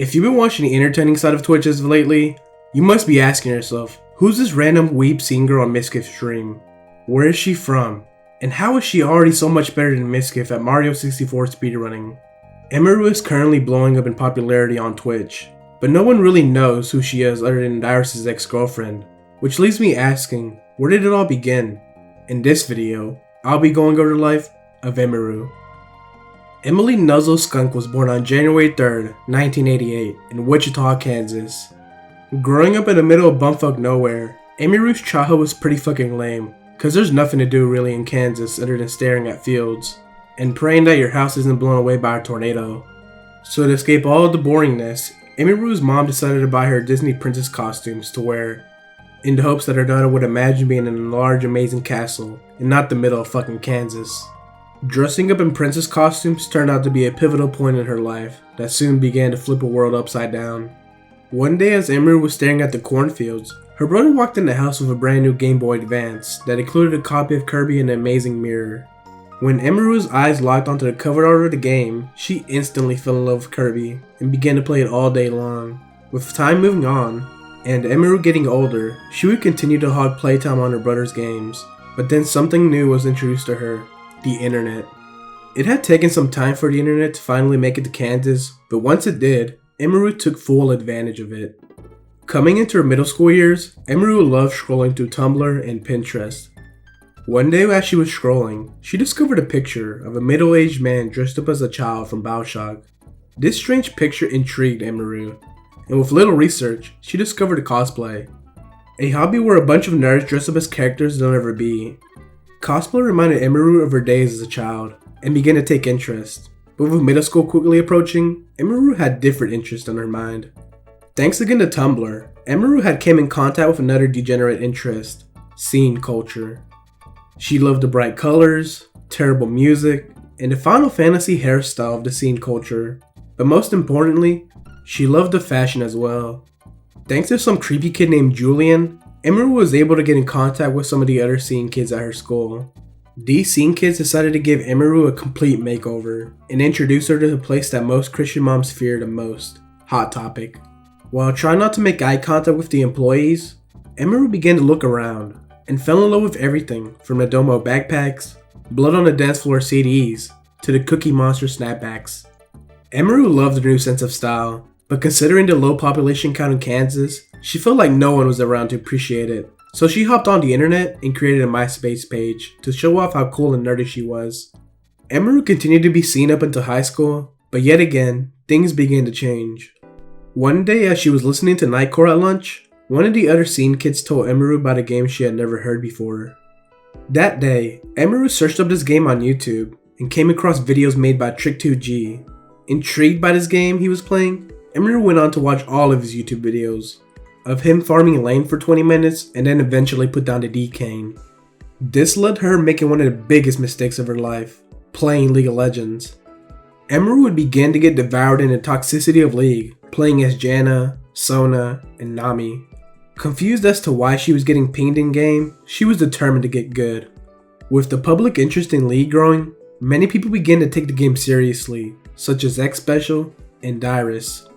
If you've been watching the entertaining side of Twitch as of lately, you must be asking yourself, who's this random weeb scene girl on Miskiff's stream? Where is she from? And how is she already so much better than Miskiff at Mario 64 speedrunning? Emiru is currently blowing up in popularity on Twitch, but no one really knows who she is other than Dyrus' ex-girlfriend, which leaves me asking, where did it all begin? In this video, I'll be going over the life of Emiru. Emily Nuzzle Skunk was born on January 3rd, 1988 in Wichita, Kansas. Growing up in the middle of bumfuck nowhere, Emiru's childhood was pretty fucking lame, cause there's nothing to do really in Kansas other than staring at fields, and praying that your house isn't blown away by a tornado. So to escape all of the boringness, Emiru's mom decided to buy her Disney princess costumes to wear, in the hopes that her daughter would imagine being in a large amazing castle, and not the middle of fucking Kansas. Dressing up in princess costumes turned out to be a pivotal point in her life that soon began to flip her world upside down. One day as Emiru was staring at the cornfields, her brother walked in the house with a brand new Game Boy Advance that included a copy of Kirby and an amazing mirror. When Emiru's eyes locked onto the cover art of the game, she instantly fell in love with Kirby and began to play it all day long. With time moving on, and Emiru getting older, she would continue to hog playtime on her brother's games, but then something new was introduced to her. The internet. It had taken some time for the internet to finally make it to Kansas, but once it did, Emiru took full advantage of it. Coming into her middle school years, Emiru loved scrolling through Tumblr and Pinterest. One day as she was scrolling, she discovered a picture of a middle-aged man dressed up as a child from BioShock. This strange picture intrigued Emiru, and with little research, she discovered a cosplay. A hobby where a bunch of nerds dress up as characters they'll never be. Cosplay reminded Emiru of her days as a child, and began to take interest. But with middle school quickly approaching, Emiru had different interests on her mind. Thanks again to Tumblr, Emiru had came in contact with another degenerate interest, scene culture. She loved the bright colors, terrible music, and the Final Fantasy hairstyle of the scene culture. But most importantly, she loved the fashion as well. Thanks to some creepy kid named Julian, Emiru was able to get in contact with some of the other scene kids at her school. These scene kids decided to give Emiru a complete makeover and introduce her to the place that most Christian moms fear the most, Hot Topic. While trying not to make eye contact with the employees, Emiru began to look around and fell in love with everything from the Domo backpacks, Blood on the Dance Floor CDs, to the Cookie Monster snapbacks. Emiru loved the new sense of style, but considering the low population count in Kansas, she felt like no one was around to appreciate it, so she hopped on the internet and created a MySpace page to show off how cool and nerdy she was. Emiru continued to be seen up until high school, but yet again, things began to change. One day as she was listening to Nightcore at lunch, one of the other scene kids told Emiru about a game she had never heard before. That day, Emiru searched up this game on YouTube and came across videos made by Trick2G. Intrigued by this game he was playing, Emiru went on to watch all of his YouTube videos, of him farming lane for 20 minutes and then eventually put down the D-Cane. This led to her making one of the biggest mistakes of her life, playing League of Legends. Emiru would begin to get devoured in the toxicity of League, playing as Janna, Sona, and Nami. Confused as to why she was getting pinged in game, she was determined to get good. With the public interest in League growing, many people began to take the game seriously, such as X Special and Dyrus.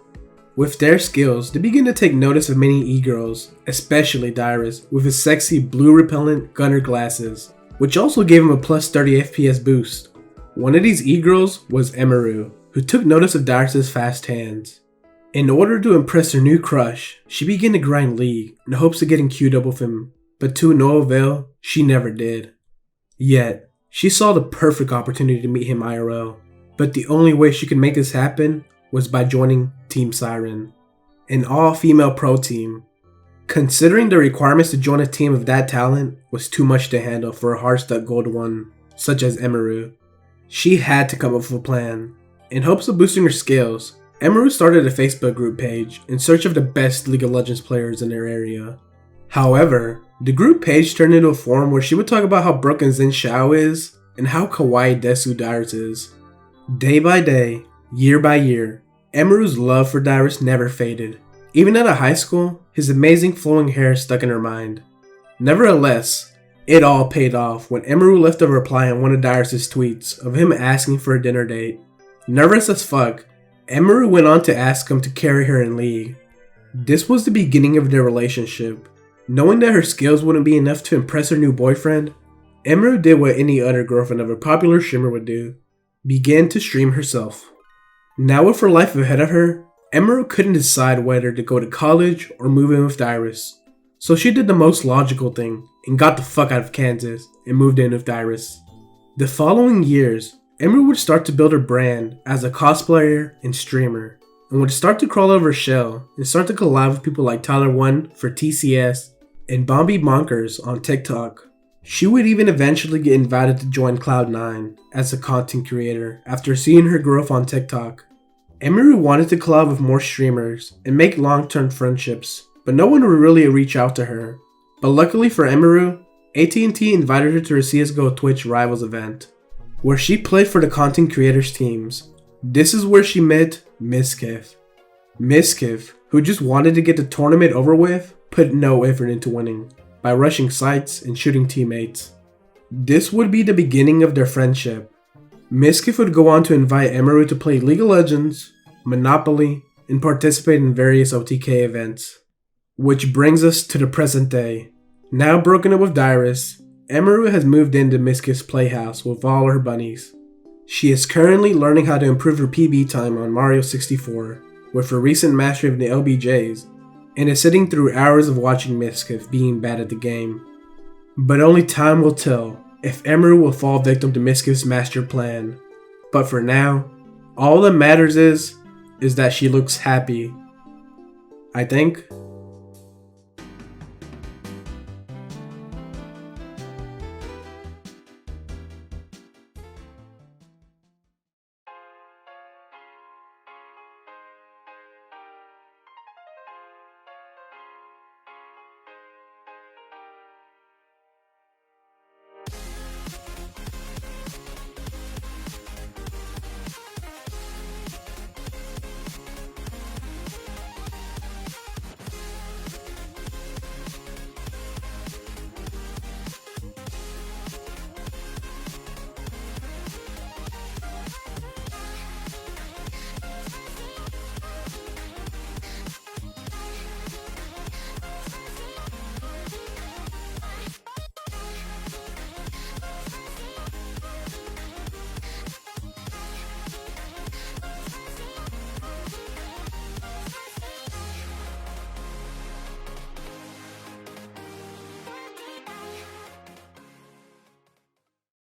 With their skills, they began to take notice of many e-girls, especially Dyrus, with his sexy blue repellent gunner glasses, which also gave him a plus 30 FPS boost. One of these e-girls was Emiru, who took notice of Dyrus' fast hands. In order to impress her new crush, she began to grind League in hopes of getting queued up with him, but to no avail, she never did. Yet, she saw the perfect opportunity to meet him IRL, but the only way she could make this happen was by joining Team Siren, an all-female pro team. Considering the requirements to join a team of that talent was too much to handle for a heart-stuck gold one, such as Emiru, she had to come up with a plan. In hopes of boosting her skills, Emiru started a Facebook group page in search of the best League of Legends players in their area. However, the group page turned into a forum where she would talk about how broken Xin Xiao is and how kawaii Desu Dyrus is. Day by day, year by year, Emiru's love for Dyrus never faded. Even out of high school, his amazing flowing hair stuck in her mind. Nevertheless, it all paid off when Emiru left a reply on one of Dyrus' tweets of him asking for a dinner date. Nervous as fuck, Emiru went on to ask him to carry her in League. This was the beginning of their relationship. Knowing that her skills wouldn't be enough to impress her new boyfriend, Emiru did what any other girlfriend of a popular streamer would do, began to stream herself. Now with her life ahead of her, Emiru couldn't decide whether to go to college or move in with Iris. So she did the most logical thing and got the fuck out of Kansas and moved in with Iris. The following years, Emiru would start to build her brand as a cosplayer and streamer, and would start to crawl out of her shell and start to collab with people like Tyler1 for TCS and Bombi Bonkers on TikTok. She would even eventually get invited to join Cloud9 as a content creator after seeing her growth on TikTok. Emiru wanted to collab with more streamers and make long-term friendships, but no one would really reach out to her. But luckily for Emiru, AT&T invited her to her CSGO Twitch Rivals event, where she played for the content creators teams. This is where she met Miskiff. Miskiff, who just wanted to get the tournament over with, put no effort into winning, by rushing sites and shooting teammates. This would be the beginning of their friendship. Miskiff would go on to invite Emiru to play League of Legends, Monopoly, and participate in various OTK events. Which brings us to the present day. Now broken up with Iris, Emiru has moved into Miskiff's playhouse with all her bunnies. She is currently learning how to improve her PB time on Mario 64 with her recent mastery of the LBJs, and is sitting through hours of watching Miskiff being bad at the game. But only time will tell if Emiru will fall victim to Miskiff's master plan. But for now, all that matters is that she looks happy. I think.